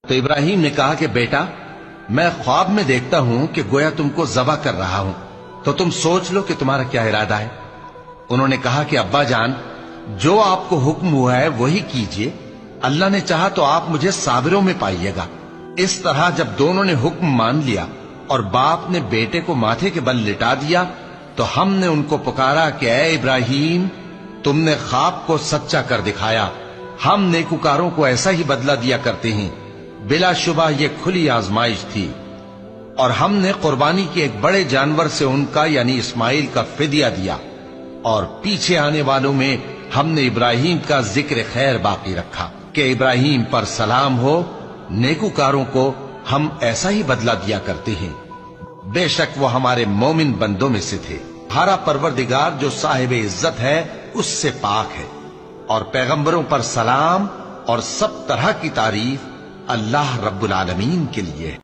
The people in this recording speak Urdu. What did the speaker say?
تو ابراہیم نے کہا کہ بیٹا، میں خواب میں دیکھتا ہوں کہ گویا تم کو ذبح کر رہا ہوں، تو تم سوچ لو کہ تمہارا کیا ارادہ ہے۔ انہوں نے کہا کہ ابا جان، جو آپ کو حکم ہوا ہے وہی کیجئے، اللہ نے چاہا تو آپ مجھے صابروں میں پائیے گا۔ اس طرح جب دونوں نے حکم مان لیا اور باپ نے بیٹے کو ماتھے کے بل لٹا دیا، تو ہم نے ان کو پکارا کہ اے ابراہیم، تم نے خواب کو سچا کر دکھایا، ہم نیکوکاروں کو ایسا ہی بدلہ دیا کرتے ہیں۔ بلا شبہ یہ کھلی آزمائش تھی، اور ہم نے قربانی کے ایک بڑے جانور سے ان کا یعنی اسماعیل کا فدیہ دیا، اور پیچھے آنے والوں میں ہم نے ابراہیم کا ذکر خیر باقی رکھا کہ ابراہیم پر سلام ہو، نیکوکاروں کو ہم ایسا ہی بدلہ دیا کرتے ہیں۔ بے شک وہ ہمارے مومن بندوں میں سے تھے۔ ہمارا پروردگار جو صاحب عزت ہے اس سے پاک ہے، اور پیغمبروں پر سلام اور سب طرح کی تعریف اللہ رب العالمین کے لیے ہے۔